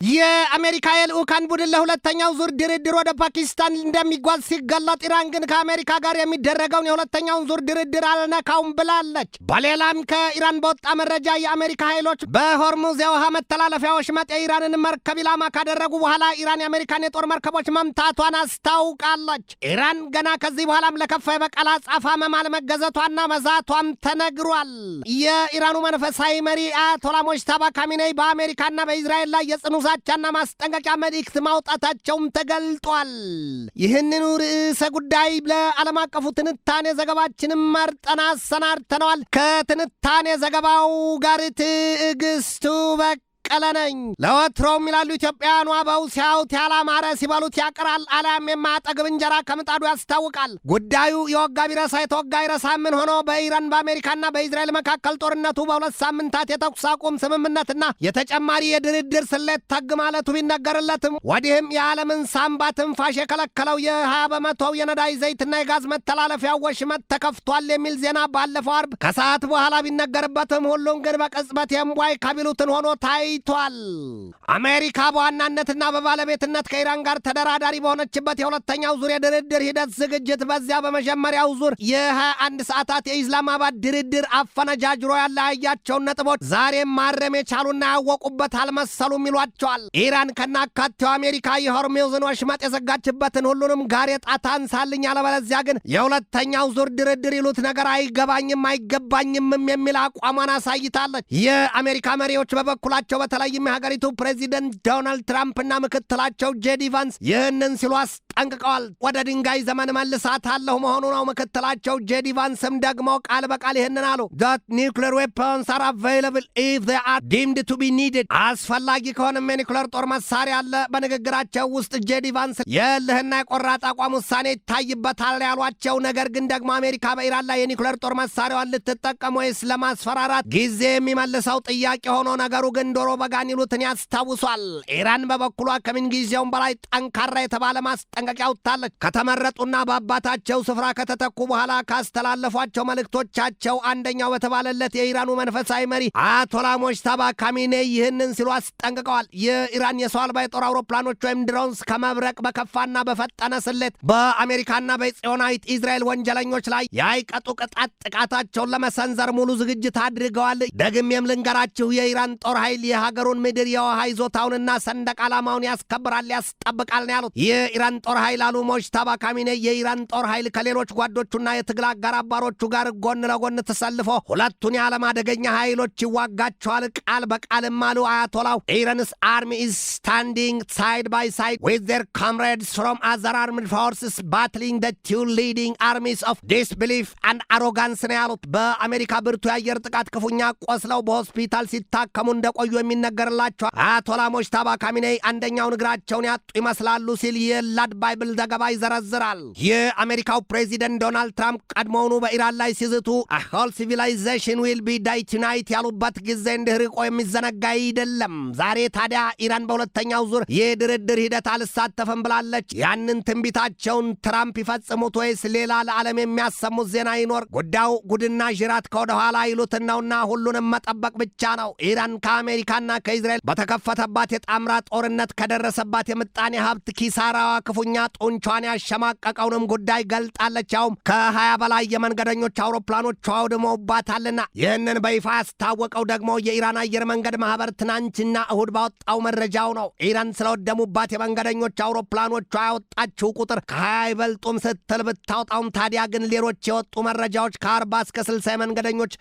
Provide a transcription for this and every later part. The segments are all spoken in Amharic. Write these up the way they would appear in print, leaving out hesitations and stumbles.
የአሜሪካ የልዑካን ቡድን ለሁለተኛው ዙር ድርድር ወደ ፓኪስታን እንደሚጓዝ ሲገለጥ ኢራን ግን ከአሜሪካ ጋር የሚደረገውን የሁለተኛውን ዙር ድርድር አልነካውም ብላለች። በሌላም ከኢራን በወጣ መረጃ የአሜሪካ ኃይሎች በሆርሙዝ የውሃ መተላለፊያ ወሽመጥ የኢራንን መርከብ ኢላማ ካደረጉ በኋላ ኢራን የአሜሪካን የጦር መርከቦች መምታቷን አስታውቃለች። ኢራን ገና ከዚህ በኋላም ለከፋ የበቀል አጸፋ መማል መገዘቷና መዛቷም ተነግሯል። የኢራኑ መንፈሳዊ መሪ አያቶላ ሙጅተባ ካሚኔይ በአሜሪካና በእስራኤል ላይ የጽኑ ዛቻና ማስጠንቀቂያ መልእክት ማውጣታቸውም ተገልጧል። ይህንኑ ርዕሰ ጉዳይ ለዓለም አቀፉ ትንታኔ ዘገባችንም መርጠን አሰናድተነዋል። ከትንታኔ ዘገባው ጋር ትዕግስቱ ቀለነኝ። ለወትሮም ይላሉ ኢትዮጵያውያኑ አበው ሲያዩት ያላማረ ሲበሉት ያቅራል፣ አሊያም የማያጠግብ እንጀራ ከምጣዱ ያስታውቃል። ጉዳዩ የወጋ ቢረሳ የተወጋ ይረሳ ምን ሆኖ በኢራን በአሜሪካና በእስራኤል መካከል ጦርነቱ በ2 ሳምንታት የተኩስ አቁም ስምምነትና የተጨማሪ የድርድር ስሌት ተግ ማለቱ ቢነገርለትም ወዲህም የዓለምን ሳምባ ትንፋሽ የከለከለው የ20 በመቶው የነዳጅ ዘይትና የጋዝ መተላለፊያ ወሽመጥ ተከፍቷል የሚል ዜና ባለፈው አርብ ከሰዓት በኋላ ቢነገርበትም ሁሉም ግን በቅጽበት የእምቧይ ካቢሉትን ሆኖ ታይቷል። አሜሪካ በዋናነትና በባለቤትነት ከኢራን ጋር ተደራዳሪ በሆነችበት የሁለተኛው ዙር የድርድር ሂደት ዝግጅት በዚያ በመጀመሪያው ዙር የ21 ሰዓታት የኢስላማባድ ድርድር አፈነጃጅሮ ያለያያቸውን ነጥቦች ዛሬም ማረም የቻሉና ያወቁበት አልመሰሉም ይሏቸዋል። ኢራን ከናካቴው አሜሪካ የሆርሙዝን ወሽመጥ የዘጋችበትን ሁሉንም ጋሬጣ ታንሳልኝ፣ አለበለዚያ ግን የሁለተኛው ዙር ድርድር ይሉት ነገር አይገባኝም አይገባኝምም የሚል አቋሟን አሳይታለች። የአሜሪካ መሪዎች በበኩላቸው በተለይም የሀገሪቱ ፕሬዚደንት ዶናልድ ትራምፕና ምክትላቸው ጄዲ ቫንስ ይህንን ሲሉ አስጠንቅቀዋል። ወደ ድንጋይ ዘመን መልሳታለሁ መሆኑ ነው። ምክትላቸው ጄዲ ቫንስም ደግሞ ቃል በቃል ይህንን አሉ። that nuclear weapons are available if they are deemed to be needed አስፈላጊ ከሆነም የኒውክሌር ጦር መሳሪያ አለ። በንግግራቸው ውስጥ ጄዲ ቫንስ የእልህና የቆራጥ አቋም ውሳኔ ይታይበታል ያሏቸው፣ ነገር ግን ደግሞ አሜሪካ በኢራን ላይ የኒውክሌር ጦር መሳሪያዋን ልትጠቀም ወይስ ለማስፈራራት ጊዜ የሚመልሰው ጥያቄ ሆኖ ነገሩ ግን ዶሮ በጋን ይሉትን ያስታውሷል። ኢራን በበኩሏ ከምን ጊዜውም በላይ ጠንካራ የተባለ ማስጠንቀቂያ አውጥታለች። ከተመረጡና በአባታቸው ስፍራ ከተተኩ በኋላ ካስተላለፏቸው መልእክቶቻቸው አንደኛው በተባለለት የኢራኑ መንፈሳዊ መሪ አያቶላ ሙጅተባ ካሚኔይ ይህንን ሲሉ አስጠንቅቀዋል። የኢራን የሰው አልባ የጦር አውሮፕላኖች ወይም ድሮንስ ከመብረቅ በከፋና በፈጠነ ስሌት በአሜሪካና በጽዮናዊት እስራኤል ወንጀለኞች ላይ የአይቀጡ ቅጣት ጥቃታቸውን ለመሰንዘር ሙሉ ዝግጅት አድርገዋል። ደግሜም ልንገራችሁ የኢራን ጦር ኃይል የሀገሩን ምድር የውሃ ይዞታውንና ሰንደቅ ዓላማውን ያስከብራል ያስጠብቃል ነው ያሉት። የኢራን ጦር ኃይል አሉ ሙጅተባ ካሚኔይ የኢራን ጦር ኃይል ከሌሎች ጓዶቹና የትግል አጋር አባሮቹ ጋር ጎን ለጎን ተሰልፎ ሁለቱን የዓለም አደገኛ ኃይሎች ይዋጋቸዋል። ቃል በቃልም አሉ አያቶላው ኢራንስ አርሚ ኢዝ ስታንዲንግ ሳይድ ባይ ሳይድ ዊዝ ዜር ኮምሬድስ ፍሮም አዘር አርምድ ፎርስስ ባትሊንግ ደ ቱ ሊዲንግ አርሚስ ኦፍ ዲስቢሊፍ አንድ አሮጋንስ ነው ያሉት። በአሜሪካ ብርቱ የአየር ጥቃት ክፉኛ ቆስለው በሆስፒታል ሲታከሙ እንደቆዩ የሚነገርላቸው አያቶላ ሙጅተባ ካሚኔይ አንደኛውን እግራቸውን ያጡ ይመስላሉ ሲል የላድ ባይብል ዘገባ ይዘረዝራል። የአሜሪካው ፕሬዚደንት ዶናልድ ትራምፕ ቀድሞውኑ በኢራን ላይ ሲዝቱ ሆል ሲቪላይዜሽን ዊል ቢ ዳይ ቱናይት ያሉበት ጊዜ እንዲህ ርቆ የሚዘነጋ አይደለም። ዛሬ ታዲያ ኢራን በሁለተኛው ዙር የድርድር ሂደት አልሳተፍም ብላለች። ያንን ትንቢታቸውን ትራምፕ ይፈጽሙት ወይስ ሌላ ለዓለም የሚያሰሙት ዜና ይኖር? ጉዳዩ ጉድና ዥራት ከወደ ኋላ ይሉትን ነውና ሁሉንም መጠበቅ ብቻ ነው። ኢራን ከአሜሪካና ከእስራኤል በተከፈተባት የጣምራ ጦርነት ከደረሰባት የምጣኔ ሀብት ኪሳራዋ ክፉኛ ጡንቿን ያሸማቀቀውንም ጉዳይ ገልጣለች። ያውም ከ20 በላይ የመንገደኞች አውሮፕላኖቿ አውድመውባታልና። ይህንን በይፋ ያስታወቀው ደግሞ የኢራን አየር መንገድ ማህበር ትናንትና እሁድ ባወጣው መረጃው ነው። ኢራን ስለወደሙባት የመንገደኞች አውሮፕላኖቿ ያወጣችው ቁጥር ከ20 አይበልጡም ስትል ብታወጣውም ታዲያ ግን ሌሎች የወጡ መረጃዎች ከ40 እስከ 60 የመንገደኞች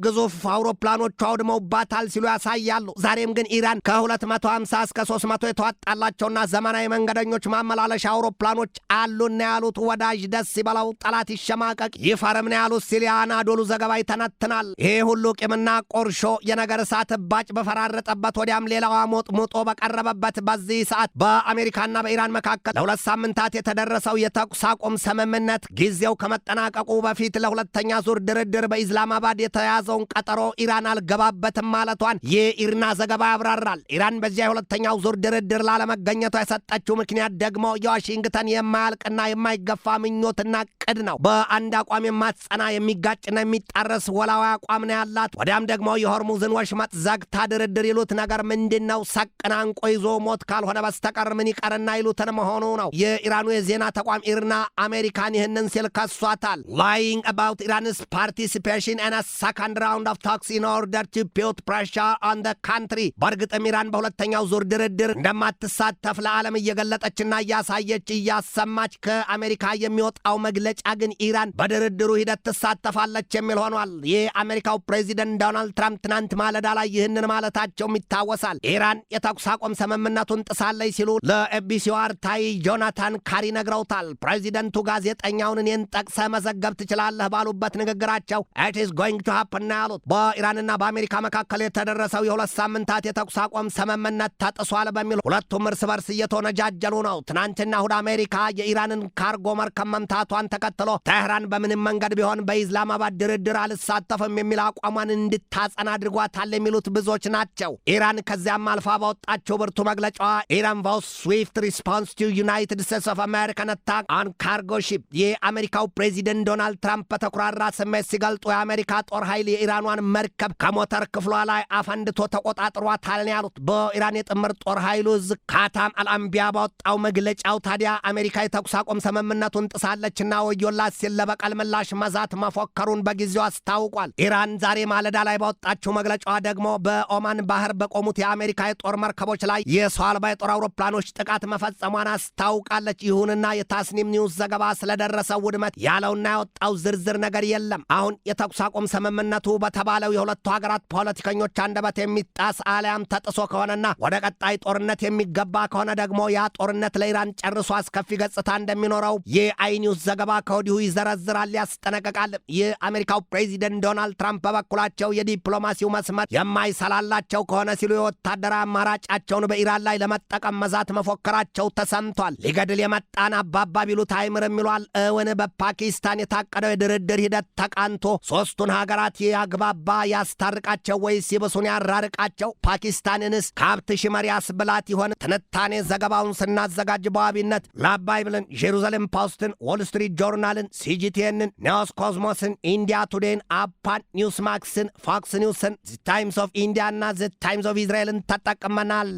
ግዙፍ አውሮፕላኖቿ አውድመውባታል ሲሉ ያሳያሉ። ዛሬም ግን ኢራን ከ250 እስከ 300 የተዋጣላቸውና ዘመናዊ መንገደኞች ማመላለሻ አውሮፕላኖች አሉና ያሉት ወዳጅ ደስ ይበለው ጠላት ይሸማቀቅ ይፈርም ነው ያሉት ሲል የአናዶሉ ዘገባ ይተነትናል። ይሄ ሁሉ ቂምና ቆርሾ የነገር እሳት ባጭ በፈራረጠበት ወዲያም ሌላዋ ሞጥሙጦ በቀረበበት በዚህ ሰዓት በአሜሪካና በኢራን መካከል ለ2 ሳምንታት የተደረሰው የተኩስ አቁም ስምምነት ጊዜው ከመጠናቀቁ በፊት ለሁለተኛ ዙር ድርድር በኢስላማባድ የተያዘውን ቀጠሮ ኢራን አልገባበትም ማለቷን የኢርና ዘገባ ያብራራል። ኢራን በዚያ የሁለተኛው ዙር ድርድር ላለመገኘቷ የሰጠችው ምክንያት ደግሞ የዋሽንግተን የዋሽንግተን የማያልቅና የማይገፋ ምኞትና ቅድ ነው። በአንድ አቋም የማትጸና የሚጋጭና የሚጣረስ ወላዋይ አቋም ነው ያላት። ወዲያም ደግሞ የሆርሙዝን ወሽመጥ ዘግታ ድርድር ይሉት ነገር ምንድነው? ሰቅና አንቆ ይዞ ሞት ካልሆነ በስተቀር ምን ይቀርና ይሉትን መሆኑ ነው። የኢራኑ የዜና ተቋም ኢርና አሜሪካን ይህንን ሲል ከሷታል። lying about Iran's participation in a second round of talks in order to put pressure on the country. በእርግጥም ኢራን በሁለተኛው ዙር ድርድር እንደማትሳተፍ ለዓለም እየገለጠችና እያሳየች እያሰማች፣ ከአሜሪካ የሚወጣው መግለጫ ግን ኢራን በድርድሩ ሂደት ትሳተፋለች የሚል ሆኗል። የአሜሪካው ፕሬዚደንት ዶናልድ ትራምፕ ትናንት ማለዳ ላይ ይህንን ማለታቸውም ይታወሳል። ኢራን የተኩስ አቁም ስምምነቱን ጥሳለች ሲሉ ለኤቢሲው አርታይ ጆናታን ካሪ ነግረውታል። ፕሬዚደንቱ ጋዜጠኛውን እኔን ጠቅሰ መዘገብ ትችላለህ ባሉበት ንግግራቸው it is going to happen ነው ያሉት። በኢራንና በአሜሪካ መካከል የተደረሰው የሁለት ሳምንታት የተኩስ አቁም ስምምነት ተጥሷል በሚል ሁለቱም እርስ በርስ እየተወነጃጀሉ ነው። ትናንትና እሁድ አሜሪካ የኢራንን ካርጎ መርከብ መምታቷን ተከትሎ ቴህራን በምንም መንገድ ቢሆን በኢስላማባድ ድርድር አልሳተፍም የሚል አቋሟን እንድታጸና አድርጓታል የሚሉት ብዙዎች ናቸው። ኢራን ከዚያም አልፋ ባወጣቸው ብርቱ መግለጫዋ ኢራን ቮውስ ስዊፍት ሪስፖንስ ቱ ዩናይትድ ስቴትስ ኦፍ አሜሪካን አታክ ኦን ካርጎ ሺፕ። የአሜሪካው ፕሬዚደንት ዶናልድ ትራምፕ በተኩራራ ስሜት ሲገልጡ የአሜሪካ ጦር ኃይል የኢራኗን መርከብ ከሞተር ክፍሏ ላይ አፈንድቶ ተቆጣጥሯታል ነው ያሉት። በኢራን የጥምር ጦር ኃይሉ እዝ ካታም አልአንቢያ ባወጣው መግለጫው ታዲያ አሜሪካ የተኩስ አቁም ስምምነቱን ጥሳለችና ወዮላት ሲል ለበቀል ምላሽ መዛት መፎከሩን በጊዜው አስታውቋል። ኢራን ዛሬ ማለዳ ላይ ባወጣችው መግለጫዋ ደግሞ በኦማን ባህር በቆሙት የአሜሪካ የጦር መርከቦች ላይ የሰው አልባ የጦር አውሮፕላኖች ጥቃት መፈጸሟን አስታውቃለች። ይሁንና የታስኒም ኒውስ ዘገባ ስለደረሰው ውድመት ያለውና ያወጣው ዝርዝር ነገር የለም። አሁን የተኩስ አቁም ስምምነቱ በተባለው የሁለቱ ሀገራት ፖለቲከኞች አንደበት የሚጣስ አሊያም ተጥሶ ከሆነና ወደ ቀጣይ ጦርነት የሚገባ ከሆነ ደግሞ ያ ጦርነት ለኢራን ጨርሶ አስከፊ ገጽታ እንደሚኖረው የአይኒውስ ዘገባ ከወዲሁ ይዘረዝራል፣ ያስጠነቅቃል። የአሜሪካው ፕሬዚደንት ዶናልድ ትራምፕ በበኩላቸው የዲፕሎማሲው መስመር የማይሰላላቸው ከሆነ ሲሉ የወታደራዊ አማራጫቸውን በኢራን ላይ ለመጠቀም መዛት መፎከራቸው ተሰምቷል። ሊገድል የመጣን አባባ ቢሉት አይምርም ይሏል። እውን በፓኪስታን የታቀደው የድርድር ሂደት ተቃንቶ ሶስቱን ሀገራት ያግባባ ያስታርቃቸው ወይስ ይብሱን ያራርቃቸው? ፓኪስታንንስ ከሀብት ሽመር ያስብላት ይሆን? ትንታኔ ዘገባውን ስናዘጋጅ በዋቢነት ለአባይብልን፣ ጄሩዛሌም ፖስትን፣ ዎል ስትሪት ጆርናልን፣ ሲጂቲኤንን፣ ኒውስ ኮዝሞስን፣ ኢንዲያ ቱዴይን፣ አፓን፣ ኒውስ ማክስን፣ ፎክስ ኒውስን፣ ዘ ታይምስ ኦፍ ኢንዲያ እና ዘ ታይምስ ኦፍ ኢዝራኤልን ተጠቅመናል።